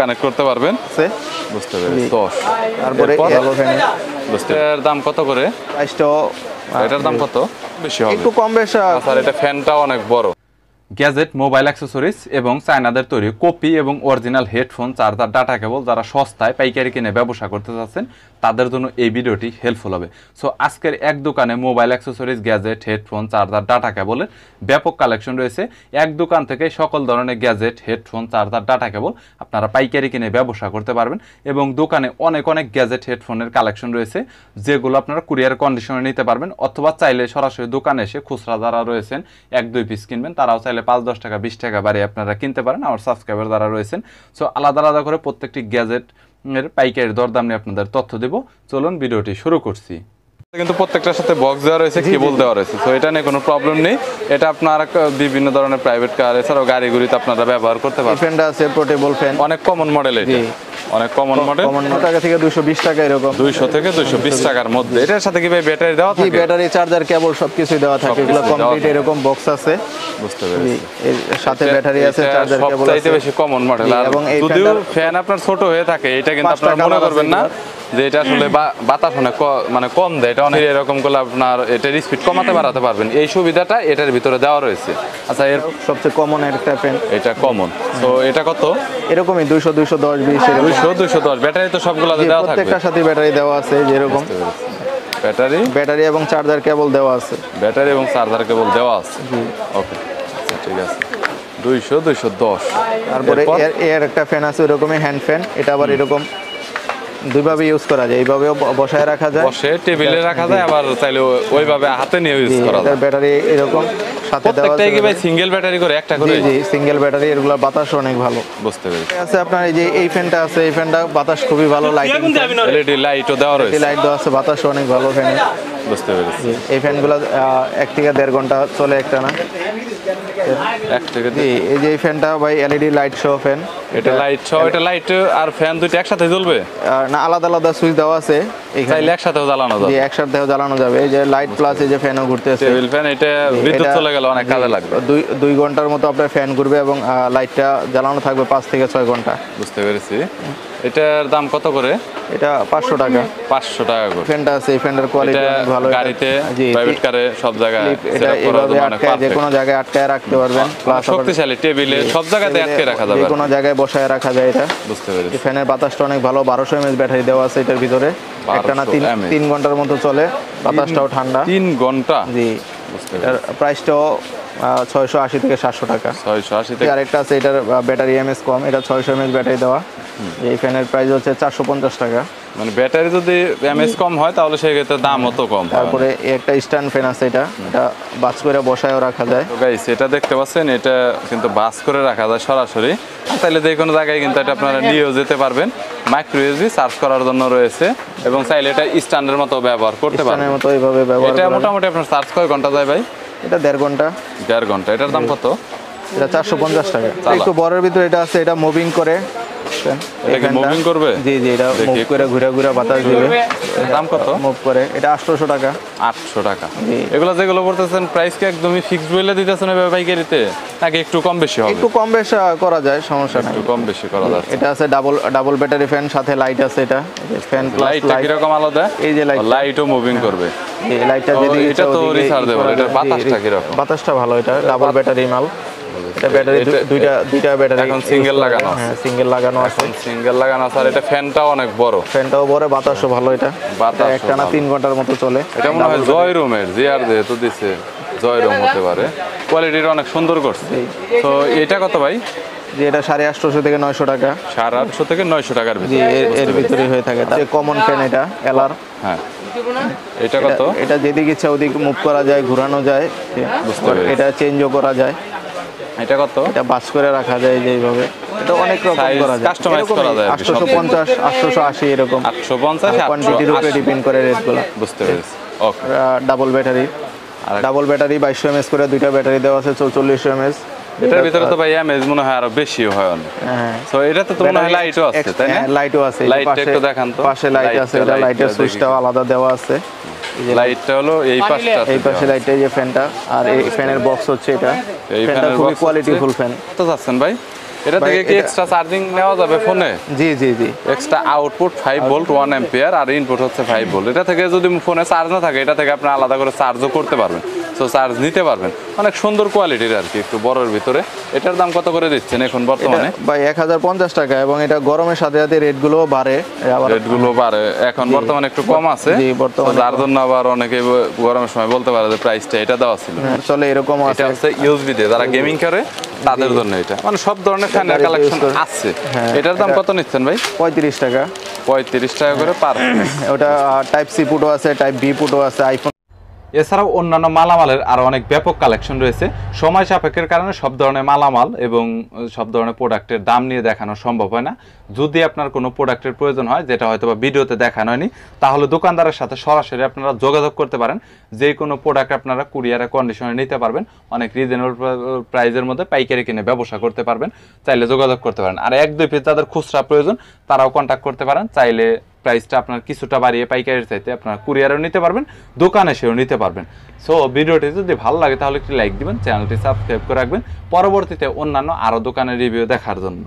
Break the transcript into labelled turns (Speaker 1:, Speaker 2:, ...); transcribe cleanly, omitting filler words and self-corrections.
Speaker 1: Connect করতে পারবেন। বুঝতে পেরেছি 10।
Speaker 2: তারপরে ভালো ফ্যান।
Speaker 1: বুঝতে এর দাম কত করে?
Speaker 2: প্রাইসটাও
Speaker 1: এটার দাম কত? বেশি হবে
Speaker 2: একটু কম বেশি।
Speaker 1: স্যার এটা ফ্যানটাও অনেক বড়। গ্যাজেট, মোবাইল অ্যাক্সেসরিজ এবং চায়নাদের তৈরি কপি এবং original headphone, charger, data cable যারা সস্তায় পাইকারি কিনে ব্যবসা করতে চাচ্ছেন তাদের জন্য এই ভিডিওটি হেল্পফুল হবে। সো আজকের এক দোকানে mobile accessories, gadget, headphone, charger, data কেবলের ব্যাপক কালেকশন রয়েছে। এক দোকান থেকে সকল ধরনের gadget, headphone, charger, data cable আপনারা পাইকারি কিনে ব্যবসা করতে পারবেন এবং দোকানে অনেক অনেক গ্যাজেট, হেডফোনের কালেকশন রয়েছে যেগুলো আপনারা কুরিয়ার কন্ডিশনে নিতে পারবেন, অথবা চাইলে সরাসরি দোকানে এসে খুচরা যারা রয়েছেন 1-2 পিস কিনবেন তারাও চাইলে 5-10 টাকা 20 টাকা বাড়িয়ে আপনারা কিনতে পারেন আমার সাবস্ক্রাইবার যারা রয়েছেন। সো আলাদা আলাদা করে প্রত্যেকটি গ্যাজেট এর পাইকারি দরদাম নিয়ে আপনাদের তথ্য দেব। চলুন ভিডিওটি শুরু করছি। কিন্তু প্রত্যেকটার সাথে বক্স দেওয়া রয়েছে, কেবল দেওয়া রয়েছে, তো এটা নিয়ে কোনো প্রবলেম নেই। এটা আপনারা বিভিন্ন ধরনের প্রাইভেট কার এছাড়াও গাড়িগুলিতে আপনারা ব্যবহার করতে পারবেন।
Speaker 2: ফ্যানটা আছে পোর্টেবল ফ্যান,
Speaker 1: অনেক কমন মডেল, এটা অনেক কমন মডেল।
Speaker 2: 9 টাকা থেকে 220 টাকা এরকম,
Speaker 1: 200 থেকে 220 টাকার মধ্যে। এটার সাথে কি ভাই ব্যাটারি দেওয়া থাকে?
Speaker 2: ব্যাটারি, চার্জার, কেবল সবকিছু দেওয়া থাকে, এগুলো কমপ্লিট এরকম বক্স আছে।
Speaker 1: বুঝতে পেরেছি।
Speaker 2: এর সাথে ব্যাটারি আছে, চার্জার, কেবল আছে।
Speaker 1: সবচাইতে বেশি কমন মডেল। আর যদিও ফ্যান আপনার ছোট হয়ে থাকে এটা কিন্তু আপনারা মনে করবেন না যে এটা আসলে বাতাস মানে কম দেয়, এটা অনেক এরকম করলে আপনার এটার স্পিড কমাতে বাড়াতে পারবেন, এই সুবিধাটা এটার ভিতরে দেওয়া রয়েছে। আচ্ছা, এর
Speaker 2: সবচেয়ে কমন একটা ফ্যান,
Speaker 1: এটা কমন। তো এটা কত?
Speaker 2: এরকমই 200, 210, 20 এরকম।
Speaker 1: 200, 210 ব্যাটারি তো সবগুলোতে দেওয়া থাকবে?
Speaker 2: প্রত্যেকটার সাথে ব্যাটারি দেওয়া আছে, যেরকম ব্যাটারি এবং চার্জার কেবল দেওয়া আছে।
Speaker 1: ব্যাটারি এবং চার্জার কেবল দেওয়া আছে। ওকে, ঠিক আছে। 200, 210।
Speaker 2: তারপরে এর একটা ফ্যান আছে এরকমই হ্যান্ড ফ্যান, এটা আবার এরকম দুইভাবে ইউজ করা যায়, এইভাবেও বসায় রাখা যায়,
Speaker 1: বসে টেবিলে রাখা যায়, আবার চাইলে ওইভাবে হাতে নিয়ে ইউজ করা যায়।
Speaker 2: ব্যাটারি এরকম সাথে দেওয়া আছে।
Speaker 1: প্রত্যেকটাই কি ভাই সিঙ্গেল ব্যাটারি করে একটা করে?
Speaker 2: জি, সিঙ্গেল ব্যাটারি, এগুলো বাতাস অনেক ভালো।
Speaker 1: বুঝতে পেরেছি।
Speaker 2: আছে আপনার এই যে এই ফ্যানটা আছে, এই ফ্যানটা বাতাস খুবই ভালো, লাইটিং,
Speaker 1: এলইডি লাইটও দেওয়া রয়েছে,
Speaker 2: লাইট দেওয়া আছে, বাতাস অনেক ভালো ফ্যানে।
Speaker 1: বুঝতে পেরেছি।
Speaker 2: এই ফ্যানগুলো 1 থেকে 1.5 ঘন্টা চলে একটা না।
Speaker 1: 1 থেকে
Speaker 2: এই যে এই ফ্যানটা ভাই এলইডি লাইট সহ ফ্যান,
Speaker 1: এটা লাইট সহ, এটা লাইট আর ফ্যান দুটো একসাথে জ্বলবে
Speaker 2: না, আলাদা আলাদা সুইচ দেওয়া আছে,
Speaker 1: চাইলে একসাথেও জ্বালানো যাবে।
Speaker 2: জি, একসাথেও জ্বালানো যাবে। এই যে লাইট প্লাস এই যে ফ্যানও ঘুরতেছে,
Speaker 1: টেবিল ফ্যান, এটা বিদ্যুৎ চলে গেলে অনেক কাজে লাগবে।
Speaker 2: 2 ঘন্টার মতো আপনার ফ্যান ঘুরবে এবং লাইটটা জ্বালানো থাকবে 5 থেকে 6 ঘন্টা।
Speaker 1: বুঝতে পেরেছি। এটার দাম কত করে?
Speaker 2: এটা 500 টাকা।
Speaker 1: 500 টাকা করে
Speaker 2: ফ্যানটা আছে, এই ফ্যানের কোয়ালিটি অনেক ভালো।
Speaker 1: গাড়িতে, প্রাইভেট কারে, সব জায়গায়
Speaker 2: এটা এইভাবে আটকায়, যে কোনো জায়গায় আটকায় রাখতে পারবেন, প্লাস
Speaker 1: শক্তিশালী, টেবিলে সব জায়গাতে আটকে রাখা যাবে,
Speaker 2: যে কোনো জায়গায় বসায় রাখা যায় এটা।
Speaker 1: বুঝতে পেরেছি।
Speaker 2: এই ফ্যানের বাতাসটা অনেক ভালো, 1200 mAh ব্যাটারি দেওয়া আছে এটার ভিতরে, একটা না 3 ঘন্টার মতো চলে, বাতাসটাও ঠান্ডা।
Speaker 1: 3 ঘন্টা?
Speaker 2: জি। এটার প্রাইসটাও 680 থেকে 700 টাকা।
Speaker 1: 680 থেকে।
Speaker 2: আরেকটা আছে, এটার ব্যাটারি এমএস কম, এটা 600 mAh ব্যাটারি দেওয়া। এই ফ্যানের প্রাইস হচ্ছে 450 টাকা।
Speaker 1: মানে ব্যাটারি যদি এমএস কম হয় তাহলে সেক্ষেত্রে দামও তো কম।
Speaker 2: তারপরে একটা স্ট্যান্ড ফ্যান আছে, এটা বাস করে বসায়ও রাখা যায়।
Speaker 1: তো গাইস, এটা দেখতে পাচ্ছেন, এটা কিন্তু বাস করে রাখা যায় সরাসরি, তাইলে যে কোনো জায়গায় কিন্তু এটা আপনারা নিয়েও যেতে পারবেন। মাইক্রো ইউএসবি চার্জ করার জন্য রয়েছে এবং চাইলে এটা স্ট্যান্ডের মতো ব্যবহার করতে পারবেন।
Speaker 2: স্ট্যান্ডের মতো এইভাবে ব্যবহার
Speaker 1: এটা মোটামুটি আপনার চার্জ কয় ঘন্টা যায় ভাই?
Speaker 2: এটা 1.5 ঘন্টা।
Speaker 1: 1.5 ঘন্টা। এটার দাম কত?
Speaker 2: এটা 450 টাকা। একটু বড়ের ভিতরে এটা আছে, এটা মুভিং করে।
Speaker 1: এটা কি মুভিং করবে?
Speaker 2: জি জি, এটা মুভ করে ঘুরে ঘুরে বাতাস দিবে।
Speaker 1: দাম কত?
Speaker 2: মুভ করে, এটা 800 টাকা।
Speaker 1: 800 টাকা। এগুলো যেগুলো বলতেছেন প্রাইস কি একদমই ফিক্সড বলে দিতেছেন এভাবে পাইকারিতে, নাকি একটু কম বেশি হবে?
Speaker 2: একটু কম বেশি করা যায়, সমস্যা নাই,
Speaker 1: একটু কম বেশি করা যায়।
Speaker 2: এটা আছে ডাবল ব্যাটারি ফ্যান, সাথে লাইট আছে, এটা ফ্যান প্লাস
Speaker 1: লাইটটা কি রকম আলাদা?
Speaker 2: এই যে
Speaker 1: লাইটও মুভিং করবে।
Speaker 2: এই লাইটটা যদি
Speaker 1: এটা তো রিচার্জেবল, এটার বাতাসটা কি রকম?
Speaker 2: বাতাসটা ভালো, এটা ডাবল ব্যাটারি মাল। এটা ব্যাটারি দুইটা ব্যাটারি
Speaker 1: এখন সিঙ্গেল লাগানো আছে।
Speaker 2: হ্যাঁ, সিঙ্গেল লাগানো আছে,
Speaker 1: সিঙ্গেল লাগানো আছে। আর এটা ফ্যানটাও অনেক বড়,
Speaker 2: ফ্যানটাও বড়, বাতাসও ভালো। এটা একটা না 3 ঘন্টার মতো চলে।
Speaker 1: এটা মনে হয় জয় রুমের, জিআর যেহেতু দিছে জয় রুম হতে পারে। কোয়ালিটিটা অনেক সুন্দর করছে। তো এটা কত ভাই?
Speaker 2: যে এটা 850 থেকে 900 টাকা।
Speaker 1: 850 থেকে 900 টাকার ভিতরে
Speaker 2: এর ভিতরে হয়ে থাকে। তার কমন ফ্যান এটা এলআর।
Speaker 1: হ্যাঁ, এটা কত?
Speaker 2: এটা যেদিকে ইচ্ছা ওদিকে মুভ করা যায়, ঘোরানো যায়, এটা চেঞ্জও করা যায়।
Speaker 1: এটা কত?
Speaker 2: এটা বাস করে রাখা যায় যে এইভাবে, এটা অনেক রকম করা যায়,
Speaker 1: কাস্টমাইজ করা যায়।
Speaker 2: 850, 880 এরকম,
Speaker 1: 850,
Speaker 2: কোয়ান্টিটির উপরে ডিপেন্ড করে রেটগুলো।
Speaker 1: বুঝতে পেরেছি। ওকে।
Speaker 2: ডাবল ব্যাটারি 2200 mAh করে, দুইটা ব্যাটারি দেওয়া আছে 4400 mAh।
Speaker 1: এটার ভিতরে তো ভাই এমএজ মনে হয় আরো বেশি হয় অনেক।
Speaker 2: হ্যাঁ,
Speaker 1: সো এটা তো মনে হয় লাইটও আছে, তাই না?
Speaker 2: লাইটও আছে,
Speaker 1: লাইটটা একটু দেখান তো।
Speaker 2: পাশে লাইট আছে, এটা লাইটের সুইচটাও আলাদা দেওয়া আছে।
Speaker 1: লাইটটা হলো এই পাশটা,
Speaker 2: এই পাশে লাইটটা, এই যে ফ্যানটা, আর এই ফ্যানের বক্স হচ্ছে এটা।
Speaker 1: এই
Speaker 2: ফ্যানটা
Speaker 1: ফ্যানের
Speaker 2: খুবই
Speaker 1: বক্স
Speaker 2: কোয়ালিটিফুল ফ্যান।
Speaker 1: কত যাচ্ছেন ভাই? এটা থেকে কি এক্সট্রা চার্জিং নেওয়া যাবে ফোনে?
Speaker 2: জি জি জি।
Speaker 1: এক্সট্রা আউটপুট 5 ভোল্ট 1 অ্যাম্পিয়ার আর ইনপুট হচ্ছে 5 ভোল্ট। এটা থেকে যদি ফোনে চার্জ না থাকে এটা থেকে আপনি আলাদা করে চার্জও করতে পারবেন, সো চার্জ নিতে পারবেন। অনেক সুন্দর কোয়ালিটির আর কি, একটু বড়র ভিতরে। এটার দাম কত করে দিচ্ছেন এখন বর্তমানে?
Speaker 2: ভাই 1050 টাকা, এবং এটা গরমের সাথে সাথে রেটগুলো বাড়ে।
Speaker 1: রেটগুলো বাড়ে, এখন বর্তমানে একটু কম আছে।
Speaker 2: জি, বর্তমানে
Speaker 1: যার জন্য আবার অনেকে গরমের সময় বলতে পারে যে প্রাইসটা এটা দেওয়া ছিল।
Speaker 2: চলে এরকম আছে।
Speaker 1: এটা হচ্ছে ইউএসবি দিয়ে যারা গেমিং করে তাদের জন্য এটা, মানে সব ধরনের ফ্যানের কালেকশন আছে। এটার দাম কত নিচ্ছেন ভাই?
Speaker 2: 35 টাকা।
Speaker 1: 35 টাকা করে পার।
Speaker 2: ওটা টাইপ সি পুটও আছে, টাইপ বি পুটও আছে, আইফোন।
Speaker 1: এছাড়াও অন্যান্য মালামালের আরও অনেক ব্যাপক কালেকশন রয়েছে। সময় সাপেক্ষের কারণে সব ধরনের মালামাল এবং সব ধরনের প্রোডাক্টের দাম নিয়ে দেখানো সম্ভব হয় না। যদি আপনার কোনো প্রোডাক্টের প্রয়োজন হয় যেটা হয়তো বা ভিডিওতে দেখানো হয়নি, তাহলে দোকানদারের সাথে সরাসরি আপনারা যোগাযোগ করতে পারেন। যে কোনো প্রোডাক্ট আপনারা কুরিয়ারে কন্ডিশনে নিতে পারবেন, অনেক রিজনেবল প্রাইসের মধ্যে পাইকারি কিনে ব্যবসা করতে পারবেন। চাইলে যোগাযোগ করতে পারেন। আর 1-2 পিস যাদের খুচরা প্রয়োজন তারাও কন্ট্যাক্ট করতে পারেন। চাইলে প্রাইসটা আপনার কিছুটা বাড়িয়ে পাইকারির চাইতে আপনারা কুরিয়ারেও নিতে পারবেন, দোকানে এসেও নিতে পারবেন। সো ভিডিওটি যদি ভালো লাগে তাহলে একটি লাইক দিবেন, চ্যানেলটি সাবস্ক্রাইব করে রাখবেন পরবর্তীতে অন্যান্য আরও দোকানের রিভিউ দেখার জন্য।